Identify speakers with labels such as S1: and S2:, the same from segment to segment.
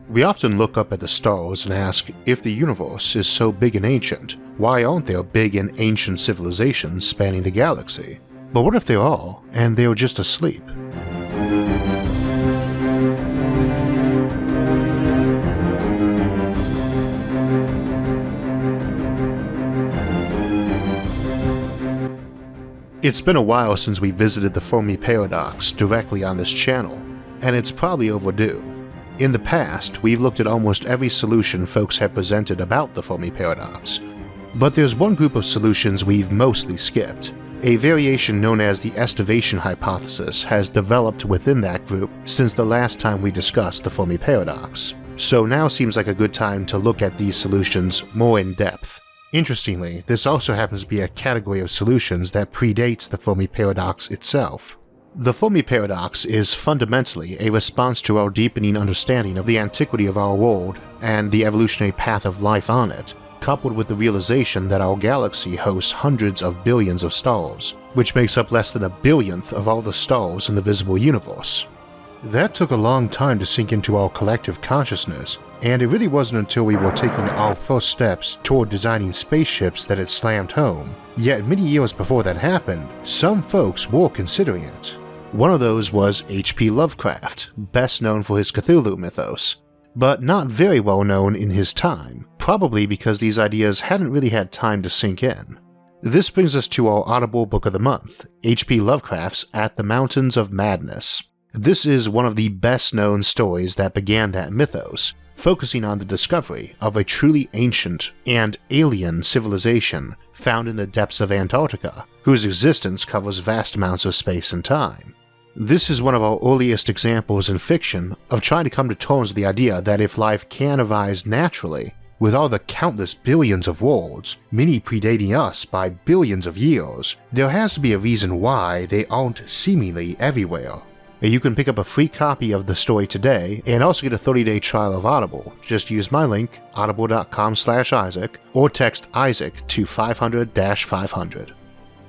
S1: We often look up at the stars and ask, if the universe is so big and ancient, why aren't there big and ancient civilizations spanning the galaxy? But what if there are, and they're just asleep? It's been a while since we visited the Fermi paradox directly on this channel, and it's probably overdue. In the past, we've looked at almost every solution folks have presented about the Fermi paradox, but there's one group of solutions we've mostly skipped. A variation known as the estivation hypothesis has developed within that group since the last time we discussed the Fermi paradox, so now seems like a good time to look at these solutions more in depth. Interestingly, this also happens to be a category of solutions that predates the Fermi paradox itself. The Fermi paradox is fundamentally a response to our deepening understanding of the antiquity of our world and the evolutionary path of life on it, coupled with the realization that our galaxy hosts hundreds of billions of stars, which makes up less than a billionth of all the stars in the visible universe. That took a long time to sink into our collective consciousness, and it really wasn't until we were taking our first steps toward designing spaceships that it slammed home. Yet many years before that happened, some folks were considering it. One of those was H.P. Lovecraft, best known for his Cthulhu mythos, but not very well known in his time, probably because these ideas hadn't really had time to sink in. This brings us to our Audible Book of the Month, H.P. Lovecraft's At the Mountains of Madness. This is one of the best known stories that began that mythos, focusing on the discovery of a truly ancient and alien civilization found in the depths of Antarctica, whose existence covers vast amounts of space and time. This is one of our earliest examples in fiction of trying to come to terms with the idea that if life can arise naturally, with all the countless billions of worlds, many predating us by billions of years, there has to be a reason why they aren't seemingly everywhere. You can pick up a free copy of the story today and also get a 30-day trial of Audible. Just use my link, audible.com/Isaac, or text Isaac to 500-500.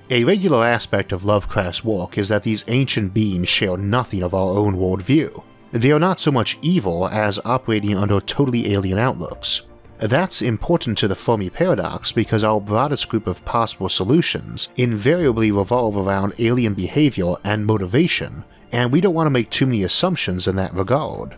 S1: A regular aspect of Lovecraft's work is that these ancient beings share nothing of our own worldview. They are not so much evil as operating under totally alien outlooks. That's important to the Fermi paradox because our broadest group of possible solutions invariably revolve around alien behavior and motivation, and we don't want to make too many assumptions in that regard.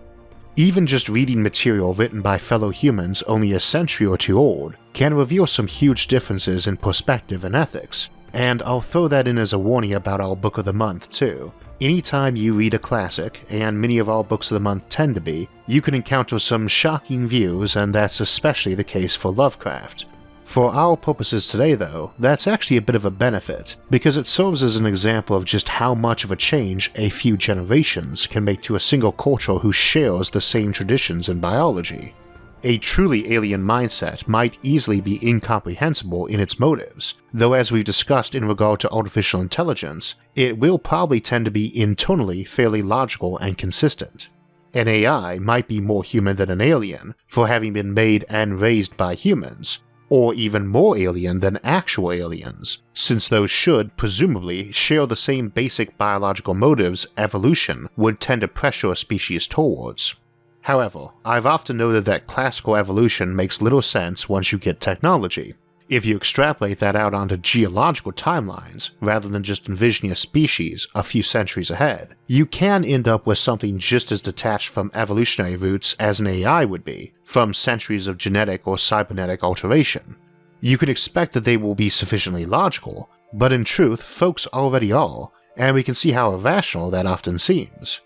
S1: Even just reading material written by fellow humans only a century or two old can reveal some huge differences in perspective and ethics, and I'll throw that in as a warning about our Book of the Month too. Anytime you read a classic, and many of our books of the month tend to be, you can encounter some shocking views, and that's especially the case for Lovecraft. For our purposes today though, that's actually a bit of a benefit, because it serves as an example of just how much of a change a few generations can make to a single culture who shares the same traditions in biology. A truly alien mindset might easily be incomprehensible in its motives, though as we've discussed in regard to artificial intelligence, it will probably tend to be internally fairly logical and consistent. An AI might be more human than an alien, for having been made and raised by humans, or even more alien than actual aliens, since those should presumably share the same basic biological motives evolution would tend to pressure a species towards. However, I've often noted that classical evolution makes little sense once you get technology. If you extrapolate that out onto geological timelines, rather than just envisioning a species a few centuries ahead, you can end up with something just as detached from evolutionary roots as an AI would be, from centuries of genetic or cybernetic alteration. You can expect that they will be sufficiently logical, but in truth, folks already are, and we can see how irrational that often seems.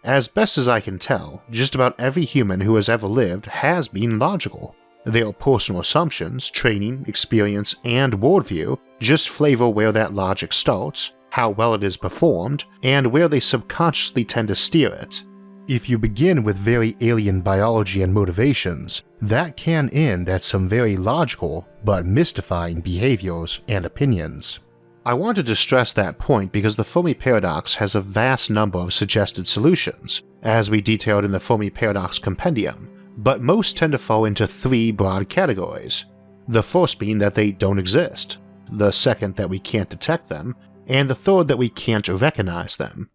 S1: As best as I can tell, just about every human who has ever lived has been logical. Their personal assumptions, training, experience, and worldview just flavor where that logic starts, how well it is performed, and where they subconsciously tend to steer it. If you begin with very alien biology and motivations, that can end at some very logical but mystifying behaviors and opinions. I wanted to stress that point because the Fermi paradox has a vast number of suggested solutions, as we detailed in the Fermi paradox compendium, but most tend to fall into three broad categories. The first being that they don't exist, the second that we can't detect them, and the third that we can't recognize them.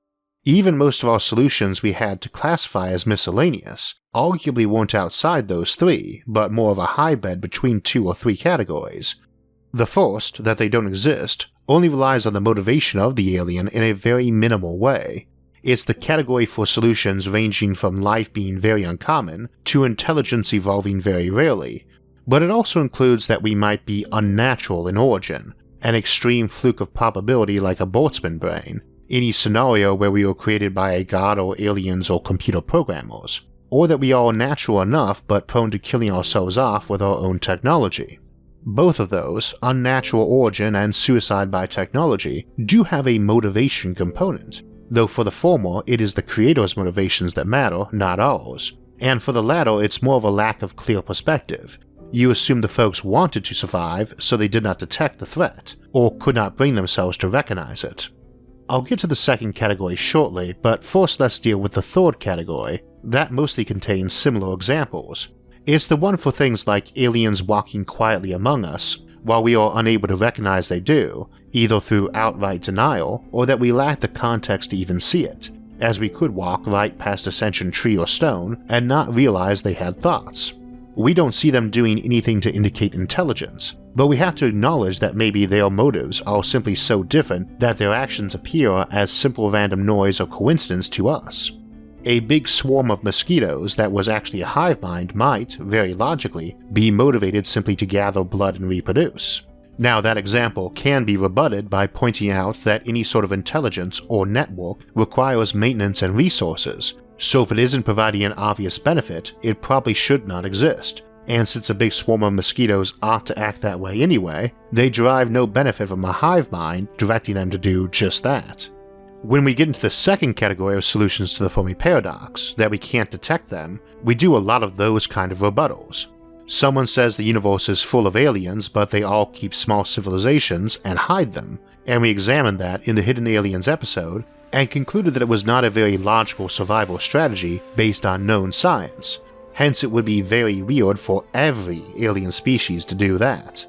S1: Even most of our solutions we had to classify as miscellaneous arguably weren't outside those three, but more of a hybrid between 2 or 3 categories. The first, that they don't exist, only relies on the motivation of the alien in a very minimal way. It's the category for solutions ranging from life being very uncommon to intelligence evolving very rarely, but it also includes that we might be unnatural in origin, an extreme fluke of probability like a Boltzmann brain, any scenario where we were created by a god or aliens or computer programmers, or that we are natural enough but prone to killing ourselves off with our own technology. Both of those, unnatural origin and suicide by technology, do have a motivation component, though for the former it is the creator's motivations that matter, not ours, and for the latter it's more of a lack of clear perspective. You assume the folks wanted to survive, so they did not detect the threat, or could not bring themselves to recognize it. I'll get to the second category shortly, but first let's deal with the third category. That mostly contains similar examples. It's the one for things like aliens walking quietly among us, while we are unable to recognize they do, either through outright denial or that we lack the context to even see it, as we could walk right past a sentient tree or stone and not realize they had thoughts. We don't see them doing anything to indicate intelligence, but we have to acknowledge that maybe their motives are simply so different that their actions appear as simple random noise or coincidence to us. A big swarm of mosquitoes that was actually a hive mind might, very logically, be motivated simply to gather blood and reproduce. Now that example can be rebutted by pointing out that any sort of intelligence or network requires maintenance and resources, so if it isn't providing an obvious benefit, it probably should not exist, and since a big swarm of mosquitoes ought to act that way anyway, they derive no benefit from a hive mind directing them to do just that. When we get into the second category of solutions to the Fermi paradox, that we can't detect them, we do a lot of those kind of rebuttals. Someone says the universe is full of aliens, but they all keep small civilizations and hide them, and we examined that in the Hidden Aliens episode, and concluded that it was not a very logical survival strategy based on known science, hence it would be very weird for every alien species to do that.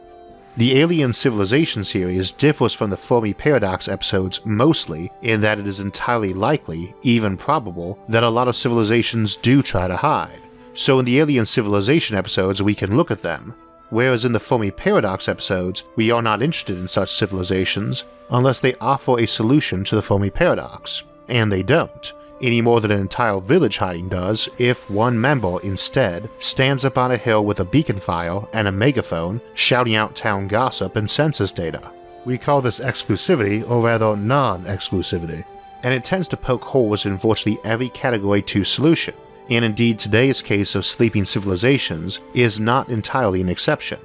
S1: The Alien Civilization series differs from the Fermi Paradox episodes mostly in that it is entirely likely, even probable, that a lot of civilizations do try to hide, so in the Alien Civilization episodes we can look at them, whereas in the Fermi Paradox episodes we are not interested in such civilizations unless they offer a solution to the Fermi Paradox, and they don't, any more than an entire village hiding does if one member instead stands up on a hill with a beacon fire and a megaphone shouting out town gossip and census data. We call this exclusivity, or rather non-exclusivity, and it tends to poke holes in virtually every Category 2 solution, and indeed today's case of sleeping civilizations is not entirely an exception.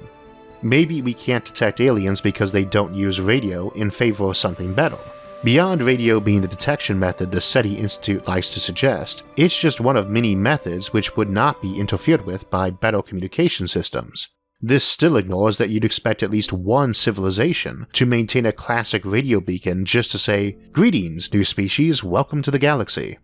S1: Maybe we can't detect aliens because they don't use radio in favor of something better. Beyond radio being the detection method the SETI Institute likes to suggest, it's just one of many methods which would not be interfered with by better communication systems. This still ignores that you'd expect at least one civilization to maintain a classic radio beacon just to say, "Greetings, new species, welcome to the galaxy."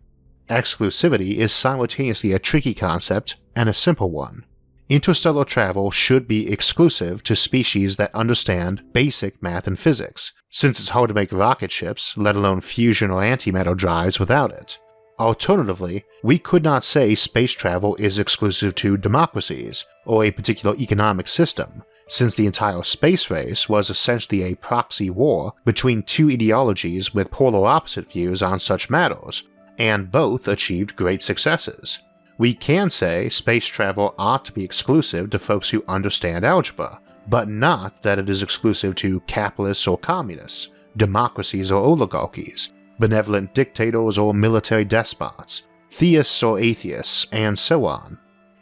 S1: Exclusivity is simultaneously a tricky concept and a simple one. Interstellar travel should be exclusive to species that understand basic math and physics, since it's hard to make rocket ships, let alone fusion or antimatter drives, without it. Alternatively, we could not say space travel is exclusive to democracies, or a particular economic system, since the entire space race was essentially a proxy war between two ideologies with polar opposite views on such matters, and both achieved great successes. We can say space travel ought to be exclusive to folks who understand algebra, but not that it is exclusive to capitalists or communists, democracies or oligarchies, benevolent dictators or military despots, theists or atheists, and so on.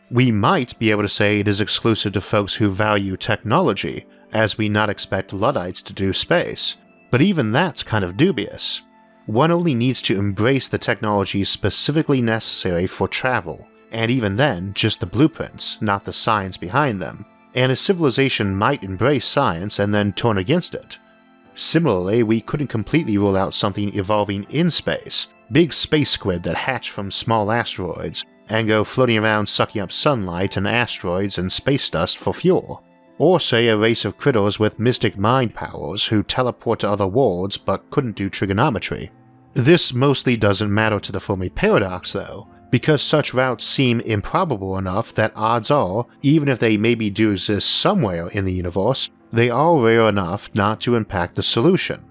S1: We might be able to say it is exclusive to folks who value technology, as we not expect Luddites to do space, but even that's kind of dubious. One only needs to embrace the technologies specifically necessary for travel, and even then just the blueprints, not the science behind them, and a civilization might embrace science and then turn against it. Similarly, we couldn't completely rule out something evolving in space, big space squid that hatch from small asteroids, and go floating around sucking up sunlight and asteroids and space dust for fuel. Or say a race of critters with mystic mind powers who teleport to other worlds but couldn't do trigonometry. This mostly doesn't matter to the Fermi paradox though, because such routes seem improbable enough that odds are, even if they maybe do exist somewhere in the universe, they are rare enough not to impact the solution.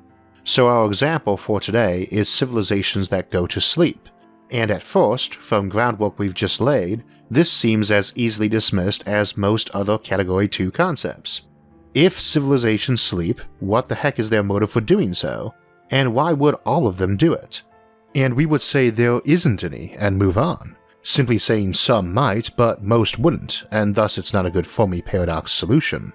S1: So our example for today is civilizations that go to sleep, and at first, from groundwork we've just laid, this seems as easily dismissed as most other Category 2 concepts. If civilizations sleep, what the heck is their motive for doing so? And why would all of them do it? And we would say there isn't any and move on, simply saying some might but most wouldn't, and thus it's not a good Fermi paradox solution.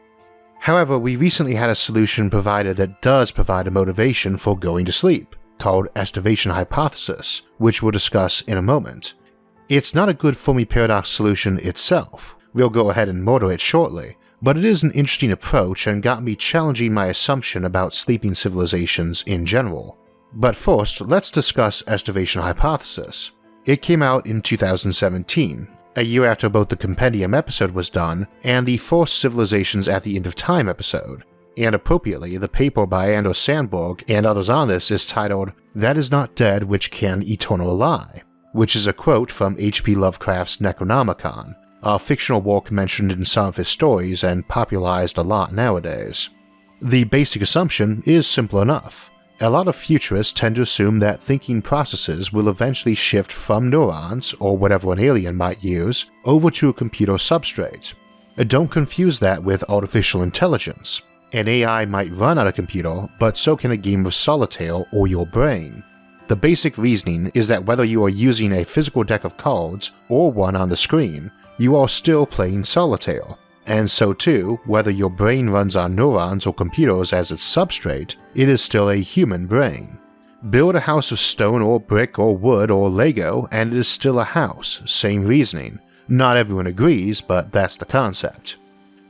S1: However, we recently had a solution provided that does provide a motivation for going to sleep, called estivation hypothesis, which we'll discuss in a moment. It's not a good Fermi paradox solution itself, we'll go ahead and murder it shortly, but it is an interesting approach and got me challenging my assumption about sleeping civilizations in general. But first, let's discuss estivation hypothesis. It came out in 2017, a year after both the Compendium episode was done and the first Civilizations at the End of Time episode, and appropriately, the paper by Anders Sandberg and others on this is titled "That Is Not Dead Which Can Eternal Lie," which is a quote from H.P. Lovecraft's Necronomicon, a fictional work mentioned in some of his stories and popularized a lot nowadays. The basic assumption is simple enough. A lot of futurists tend to assume that thinking processes will eventually shift from neurons, or whatever an alien might use, over to a computer substrate. Don't confuse that with artificial intelligence. An AI might run on a computer, but so can a game of solitaire or your brain. The basic reasoning is that whether you are using a physical deck of cards or one on the screen, you are still playing solitaire. And so too, whether your brain runs on neurons or computers as its substrate, it is still a human brain. Build a house of stone or brick or wood or Lego and it is still a house, same reasoning. Not everyone agrees, but that's the concept.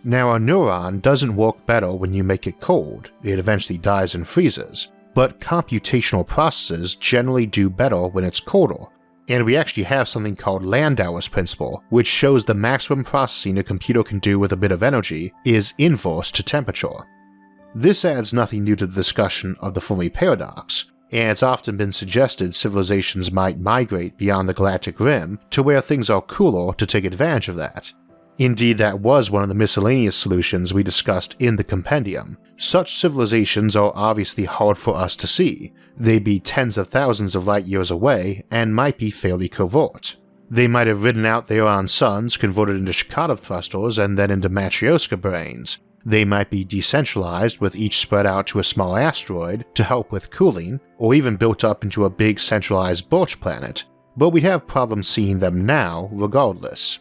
S1: Now a neuron doesn't work better when you make it cold, it eventually dies and freezes, but computational processes generally do better when it's colder. And we actually have something called Landauer's principle, which shows the maximum processing a computer can do with a bit of energy is inverse to temperature. This adds nothing new to the discussion of the Fermi paradox, and it's often been suggested civilizations might migrate beyond the galactic rim to where things are cooler to take advantage of that. Indeed, that was one of the miscellaneous solutions we discussed in the Compendium. Such civilizations are obviously hard for us to see. They'd be tens of thousands of light years away and might be fairly covert. They might have ridden out their own suns, converted into Shkatov thrusters and then into Matryoshka brains. They might be decentralized with each spread out to a small asteroid to help with cooling, or even built up into a big centralized birch planet, but we'd have problems seeing them now regardless.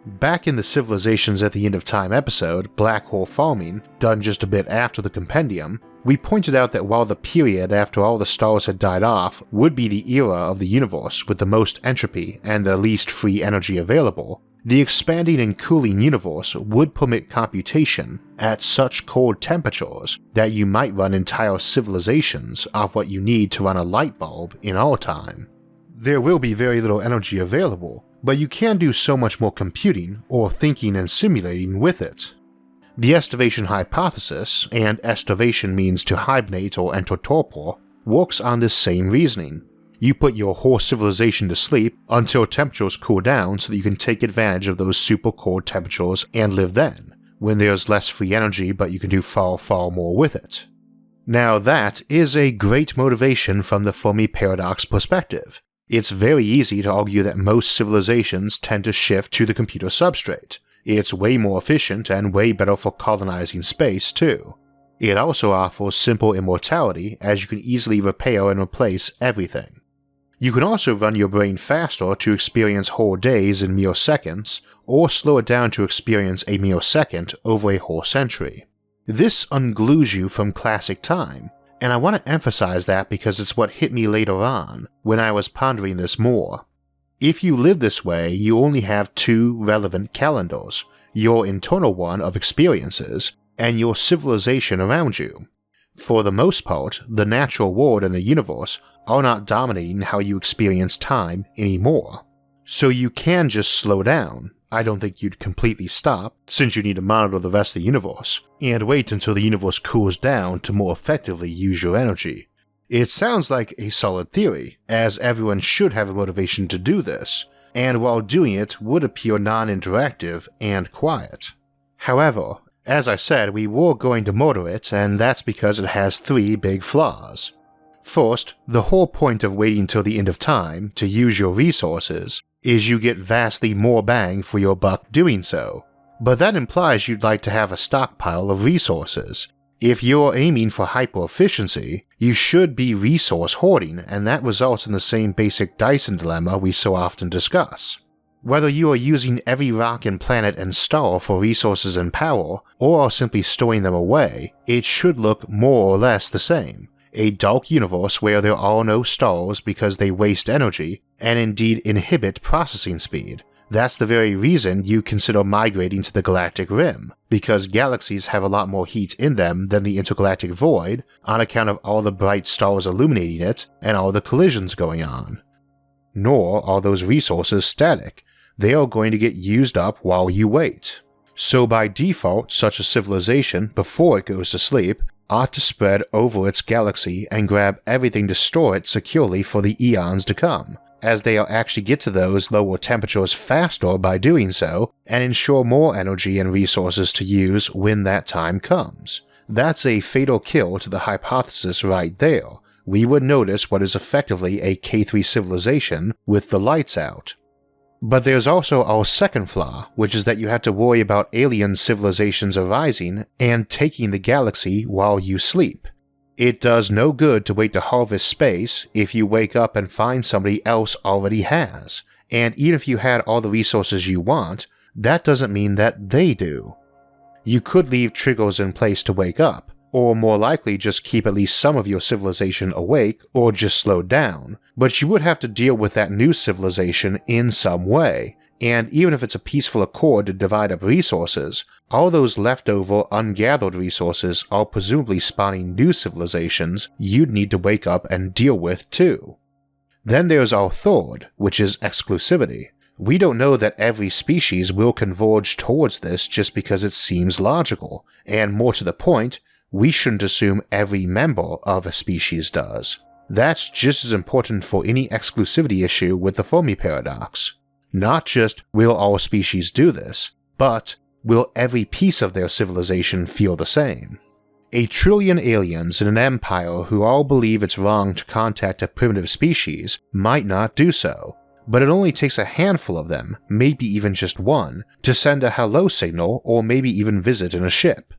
S1: Back in the Civilizations at the End of Time episode, Black Hole Farming, done just a bit after the Compendium, we pointed out that while the period after all the stars had died off would be the era of the universe with the most entropy and the least free energy available, the expanding and cooling universe would permit computation at such cold temperatures that you might run entire civilizations off what you need to run a light bulb in our time. There will be very little energy available, but you can do so much more computing or thinking and simulating with it. The estivation hypothesis, and estivation means to hibernate or enter torpor, works on this same reasoning. You put your whole civilization to sleep until temperatures cool down so that you can take advantage of those super cold temperatures and live then, when there's less free energy but you can do far, far more with it. Now that is a great motivation from the Fermi paradox perspective. It's very easy to argue that most civilizations tend to shift to the computer substrate. It's way more efficient and way better for colonizing space too. It also offers simple immortality as you can easily repair and replace everything. You can also run your brain faster to experience whole days in mere seconds, or slow it down to experience a mere second over a whole century. This unglues you from classic time, and I want to emphasize that because it's what hit me later on when I was pondering this more. If you live this way, you only have two relevant calendars, your internal one of experiences and your civilization around you. For the most part, the natural world and the universe are not dominating how you experience time anymore. So you can just slow down. I don't think you'd completely stop, since you need to monitor the rest of the universe, and wait until the universe cools down to more effectively use your energy. It sounds like a solid theory, as everyone should have a motivation to do this, and while doing it would appear non-interactive and quiet. However, as I said, we were going to murder it, and that's because it has 3 big flaws. First, the whole point of waiting till the end of time to use your resources is you get vastly more bang for your buck doing so, but that implies you'd like to have a stockpile of resources. If you're aiming for hyper-efficiency, you should be resource hoarding, and that results in the same basic Dyson dilemma we so often discuss. Whether you are using every rock and planet and star for resources and power, or are simply storing them away, it should look more or less the same. A dark universe where there are no stars because they waste energy, and indeed inhibit processing speed. That's the very reason you consider migrating to the galactic rim, because galaxies have a lot more heat in them than the intergalactic void on account of all the bright stars illuminating it and all the collisions going on. Nor are those resources static, they are going to get used up while you wait. So by default, such a civilization, before it goes to sleep, ought to spread over its galaxy and grab everything to store it securely for the eons to come, as they'll actually get to those lower temperatures faster by doing so, and ensure more energy and resources to use when that time comes. That's a fatal kill to the hypothesis right there. We would notice what is effectively a K3 civilization with the lights out. But there's also our second flaw, which is that you have to worry about alien civilizations arising and taking the galaxy while you sleep. It does no good to wait to harvest space if you wake up and find somebody else already has, and even if you had all the resources you want, that doesn't mean that they do. You could leave triggers in place to wake up, or more likely just keep at least some of your civilization awake or just slow down, but you would have to deal with that new civilization in some way, and even if it's a peaceful accord to divide up resources, all those leftover ungathered resources are presumably spawning new civilizations you'd need to wake up and deal with too. Then there's our third, which is exclusivity. We don't know that every species will converge towards this just because it seems logical, and more to the point, we shouldn't assume every member of a species does. That's just as important for any exclusivity issue with the Fermi paradox. Not just will all species do this, but will every piece of their civilization feel the same? 1 trillion aliens in an empire who all believe it's wrong to contact a primitive species might not do so, but it only takes a handful of them, maybe even just one, to send a hello signal or maybe even visit in a ship.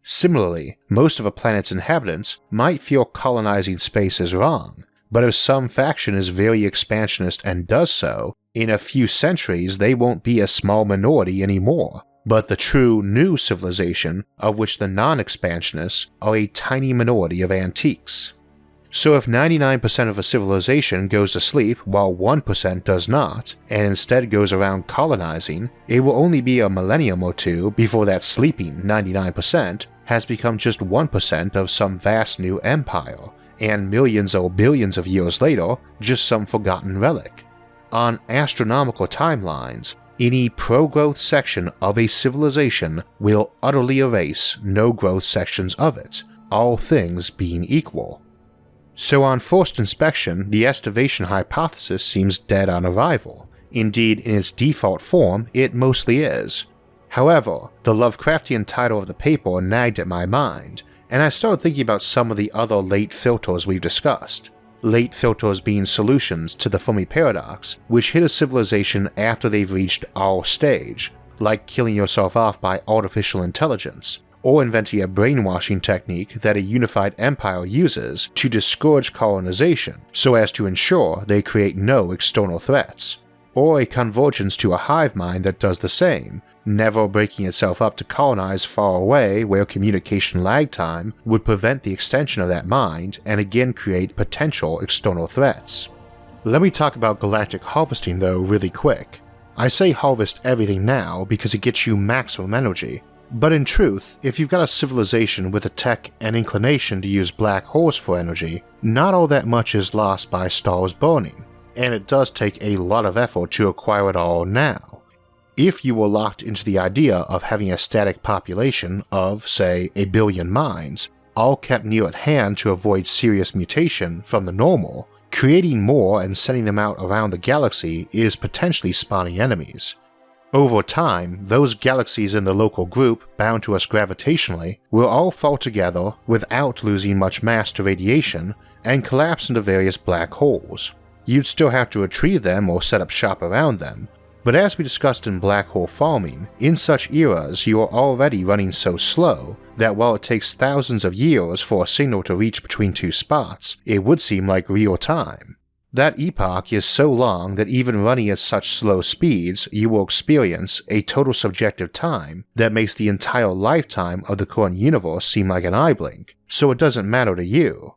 S1: Similarly, most of a planet's inhabitants might feel colonizing space is wrong, but if some faction is very expansionist and does so, in a few centuries they won't be a small minority anymore, but the true new civilization of which the non-expansionists are a tiny minority of antiques. So if 99% of a civilization goes to sleep while 1% does not, and instead goes around colonizing, it will only be a millennium or two before that sleeping 99% has become just 1% of some vast new empire, and millions or billions of years later, just some forgotten relic. On astronomical timelines, any pro-growth section of a civilization will utterly erase no-growth sections of it, all things being equal. So on first inspection, the estivation hypothesis seems dead on arrival. Indeed, in its default form, it mostly is. However, the Lovecraftian title of the paper nagged at my mind, and I started thinking about some of the other late filters we've discussed. Late filters being solutions to the Fermi paradox, which hit a civilization after they've reached our stage, like killing yourself off by artificial intelligence, or inventing a brainwashing technique that a unified empire uses to discourage colonization so as to ensure they create no external threats, or a convergence to a hive mind that does the same, never breaking itself up to colonize far away where communication lag time would prevent the extension of that mind and again create potential external threats. Let me talk about galactic harvesting though really quick. I say harvest everything now because it gets you maximum energy, but in truth, if you've got a civilization with a tech and inclination to use black holes for energy, not all that much is lost by stars burning, and it does take a lot of effort to acquire it all now. If you were locked into the idea of having a static population of, say, 1 billion minds, all kept near at hand to avoid serious mutation from the normal, creating more and sending them out around the galaxy is potentially spawning enemies. Over time, those galaxies in the local group bound to us gravitationally will all fall together without losing much mass to radiation and collapse into various black holes. You'd still have to retrieve them or set up shop around them, but as we discussed in black hole farming, in such eras you are already running so slow that while it takes thousands of years for a signal to reach between two spots, it would seem like real time. That epoch is so long that even running at such slow speeds, you will experience a total subjective time that makes the entire lifetime of the current universe seem like an eye blink, so it doesn't matter to you.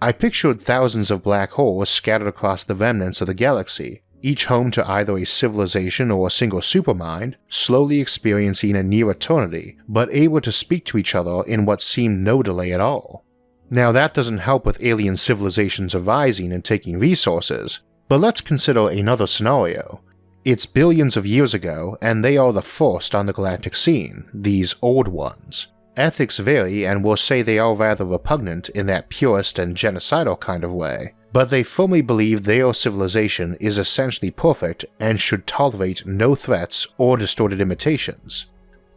S1: I pictured thousands of black holes scattered across the remnants of the galaxy, each home to either a civilization or a single supermind, slowly experiencing a near eternity, but able to speak to each other in what seemed no delay at all. Now that doesn't help with alien civilizations arising and taking resources, but let's consider another scenario. It's billions of years ago, and they are the first on the galactic scene, these old ones. Ethics vary, and we'll say they are rather repugnant in that purist and genocidal kind of way, but they firmly believe their civilization is essentially perfect and should tolerate no threats or distorted imitations.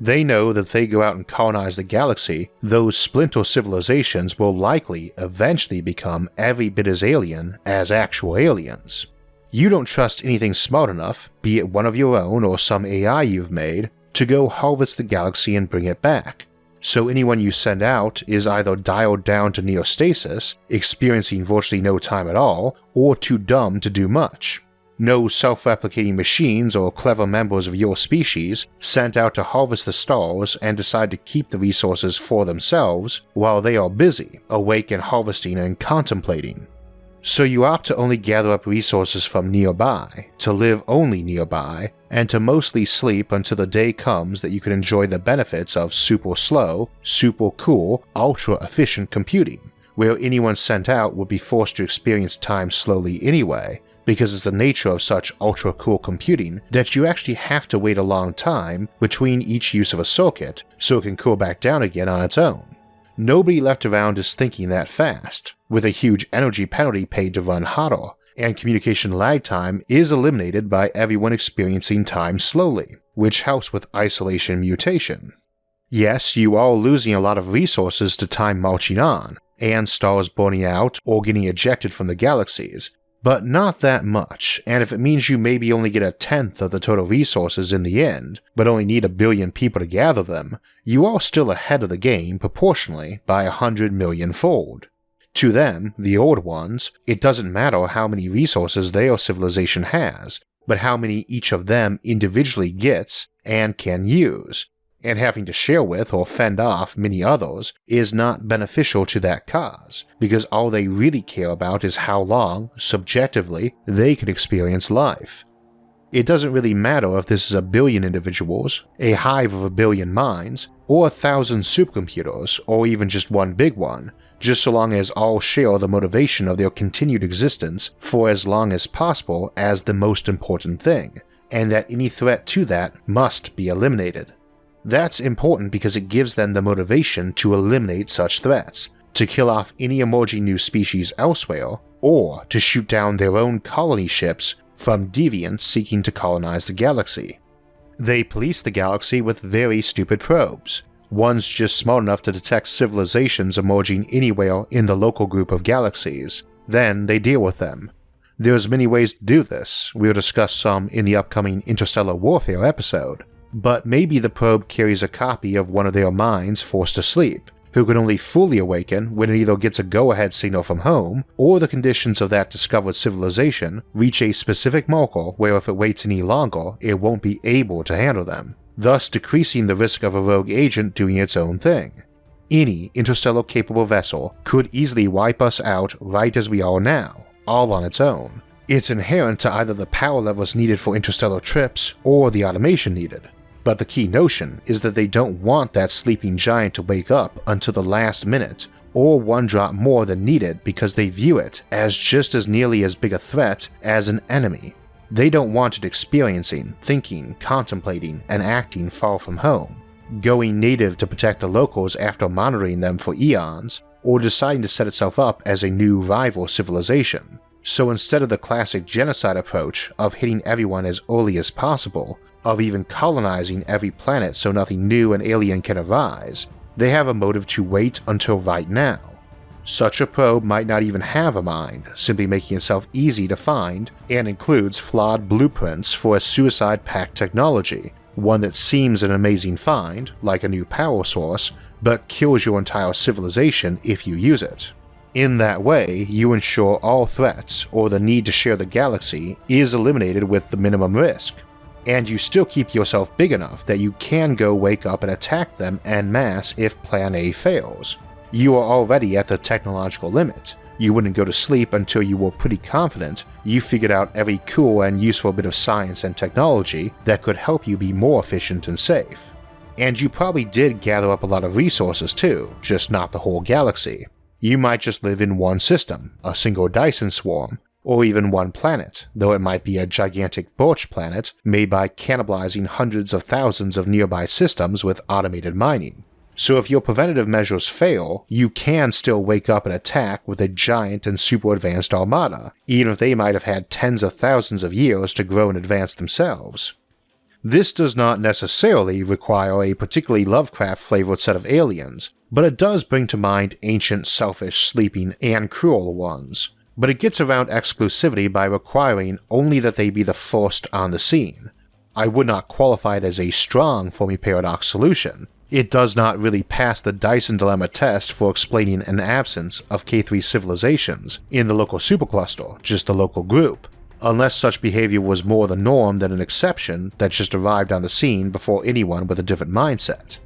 S1: They know that if they go out and colonize the galaxy, those splinter civilizations will likely eventually become every bit as alien as actual aliens. You don't trust anything smart enough, be it one of your own or some AI you've made, to go harvest the galaxy and bring it back. So anyone you send out is either dialed down to near stasis, experiencing virtually no time at all, or too dumb to do much. No self-replicating machines or clever members of your species sent out to harvest the stars and decide to keep the resources for themselves while they are busy, awake and harvesting and contemplating. So you opt to only gather up resources from nearby, to live only nearby, and to mostly sleep until the day comes that you can enjoy the benefits of super slow, super cool, ultra efficient computing, where anyone sent out would be forced to experience time slowly anyway, because it's the nature of such ultra-cool computing that you actually have to wait a long time between each use of a circuit so it can cool back down again on its own. Nobody left around is thinking that fast, with a huge energy penalty paid to run hotter, and communication lag time is eliminated by everyone experiencing time slowly, which helps with isolation mutation. Yes, you are losing a lot of resources to time marching on, and stars burning out or getting ejected from the galaxies, but not that much, and if it means you maybe only get 1/10 of the total resources in the end, but only need 1 billion people to gather them, you are still ahead of the game proportionally by 100 million-fold. To them, the old ones, it doesn't matter how many resources their civilization has, but how many each of them individually gets and can use, and having to share with or fend off many others is not beneficial to that cause, because all they really care about is how long, subjectively, they can experience life. It doesn't really matter if this is 1 billion individuals, a hive of 1 billion minds, or 1,000 supercomputers, or even just one big one, just so long as all share the motivation of their continued existence for as long as possible as the most important thing, and that any threat to that must be eliminated. That's important because it gives them the motivation to eliminate such threats, to kill off any emerging new species elsewhere, or to shoot down their own colony ships from deviants seeking to colonize the galaxy. They police the galaxy with very stupid probes, ones just smart enough to detect civilizations emerging anywhere in the local group of galaxies, then they deal with them. There's many ways to do this, we'll discuss some in the upcoming Interstellar Warfare episode. But maybe the probe carries a copy of one of their minds forced to sleep, who can only fully awaken when it either gets a go-ahead signal from home, or the conditions of that discovered civilization reach a specific marker where if it waits any longer, it won't be able to handle them, thus decreasing the risk of a rogue agent doing its own thing. Any interstellar-capable vessel could easily wipe us out right as we are now, all on its own. It's inherent to either the power levels needed for interstellar trips or the automation needed. But the key notion is that they don't want that sleeping giant to wake up until the last minute, or one drop more than needed because they view it as just as nearly as big a threat as an enemy. They don't want it experiencing, thinking, contemplating, and acting far from home. going native to protect the locals after monitoring them for eons, or deciding to set itself up as a new rival civilization. So instead of the classic genocide approach of hitting everyone as early as possible, of even colonizing every planet so nothing new and alien can arise, they have a motive to wait until right now. Such a probe might not even have a mind, simply making itself easy to find, and includes flawed blueprints for a suicide pact technology, one that seems an amazing find, like a new power source, but kills your entire civilization if you use it. In that way, you ensure all threats or the need to share the galaxy is eliminated with the minimum risk, and you still keep yourself big enough that you can go wake up and attack them en masse if Plan A fails. You are already at the technological limit. You wouldn't go to sleep until you were pretty confident you figured out every cool and useful bit of science and technology that could help you be more efficient and safe. And you probably did gather up a lot of resources too, just not the whole galaxy. You might just live in one system, a single Dyson swarm, or even one planet, though it might be a gigantic birch planet made by cannibalizing hundreds of thousands of nearby systems with automated mining. So if your preventative measures fail, you can still wake up and attack with a giant and super advanced armada, even if they might have had tens of thousands of years to grow and advance themselves. This does not necessarily require a particularly Lovecraft-flavored set of aliens, but it does bring to mind ancient, selfish, sleeping, and cruel ones. But it gets around exclusivity by requiring only that they be the first on the scene. I would not qualify it as a strong Fermi paradox solution. It does not really pass the Dyson dilemma test for explaining an absence of K3 civilizations in the local supercluster, just the local group, unless such behavior was more the norm than an exception that just arrived on the scene before anyone with a different mindset.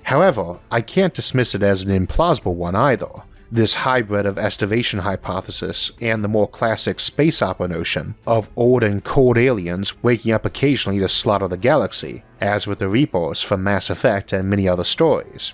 S1: However, I can't dismiss it as an implausible one either. This hybrid of estivation hypothesis and the more classic space opera notion of old and cold aliens waking up occasionally to slaughter the galaxy, as with the Reapers from Mass Effect and many other stories.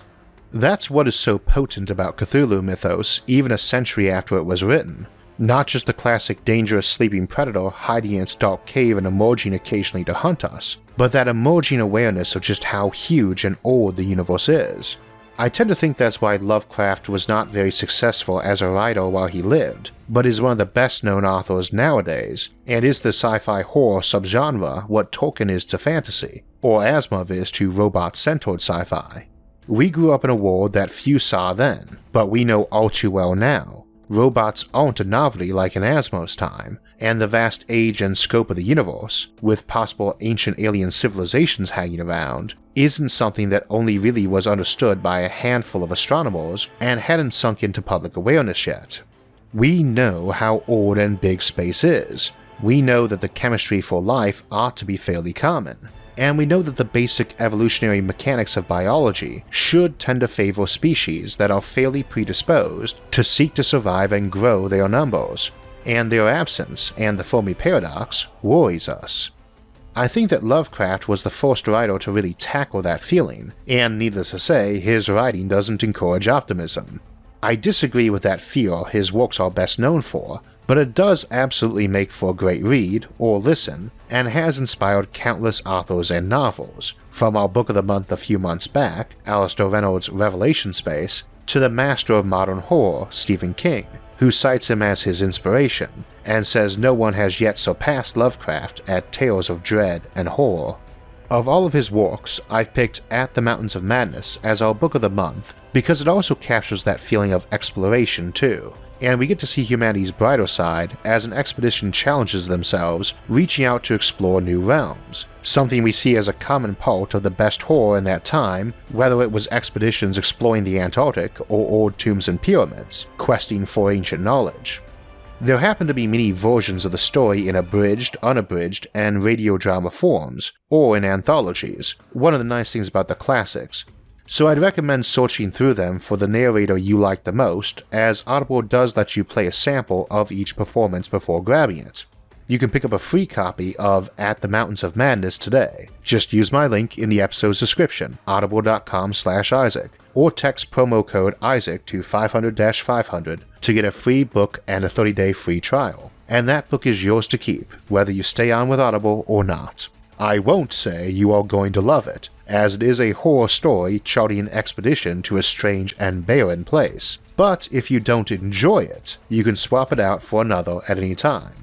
S1: That's what is so potent about Cthulhu mythos even a century after it was written. Not just the classic dangerous sleeping predator hiding in its dark cave and emerging occasionally to hunt us, but that emerging awareness of just how huge and old the universe is. I tend to think that's why Lovecraft was not very successful as a writer while he lived, but is one of the best known authors nowadays, and is the sci-fi horror subgenre what Tolkien is to fantasy, or Asimov is to robot-centered sci-fi. We grew up in a world that few saw then, but we know all too well now. Robots aren't a novelty like in Asimov's time, and the vast age and scope of the universe, with possible ancient alien civilizations hanging around, isn't something that only really was understood by a handful of astronomers and hadn't sunk into public awareness yet. We know how old and big space is. We know that the chemistry for life ought to be fairly common. And we know that the basic evolutionary mechanics of biology should tend to favor species that are fairly predisposed to seek to survive and grow their numbers, and their absence and the Fermi paradox worries us. I think that Lovecraft was the first writer to really tackle that feeling, and needless to say, his writing doesn't encourage optimism. I disagree with that fear his works are best known for, but it does absolutely make for a great read or listen, and has inspired countless authors and novels, from our book of the month a few months back, Alistair Reynolds' Revelation Space, to the master of modern horror, Stephen King, who cites him as his inspiration, and says no one has yet surpassed Lovecraft at tales of dread and horror. Of all of his works, I've picked At the Mountains of Madness as our book of the month because it also captures that feeling of exploration too, and we get to see humanity's brighter side as an expedition challenges themselves, reaching out to explore new realms, something we see as a common part of the best horror in that time, whether it was expeditions exploring the Antarctic or old tombs and pyramids, questing for ancient knowledge. There happen to be many versions of the story in abridged, unabridged, and radio drama forms, or in anthologies, one of the nice things about the classics, so I'd recommend searching through them for the narrator you like the most, as Audible does let you play a sample of each performance before grabbing it. You can pick up a free copy of At the Mountains of Madness today. Just use my link in the episode's description, audible.com/Isaac, or text promo code Isaac to 500-500 to get a free book and a 30-day free trial. And that book is yours to keep, whether you stay on with Audible or not. I won't say you are going to love it, as it is a horror story charting an expedition to a strange and barren place, but if you don't enjoy it, you can swap it out for another at any time.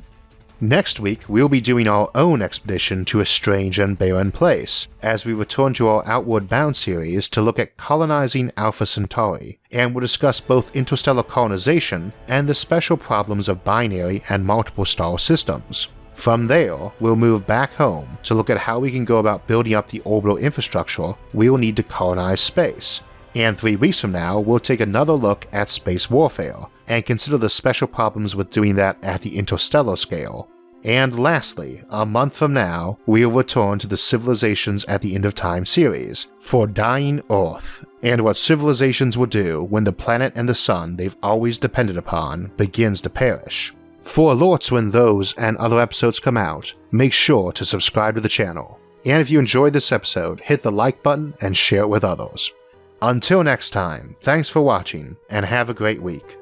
S1: Next week, we'll be doing our own expedition to a strange and barren place, as we return to our Outward Bound series to look at colonizing Alpha Centauri, and we'll discuss both interstellar colonization and the special problems of binary and multiple star systems. From there, we'll move back home to look at how we can go about building up the orbital infrastructure we'll need to colonize space. And 3 weeks from now, we'll take another look at space warfare, and consider the special problems with doing that at the interstellar scale. And lastly, a month from now, we'll return to the Civilizations at the End of Time series, for Dying Earth, and what civilizations will do when the planet and the sun they've always depended upon begins to perish. For alerts when those and other episodes come out, make sure to subscribe to the channel. And if you enjoyed this episode, hit the like button and share it with others. Until next time, thanks for watching, and have a great week.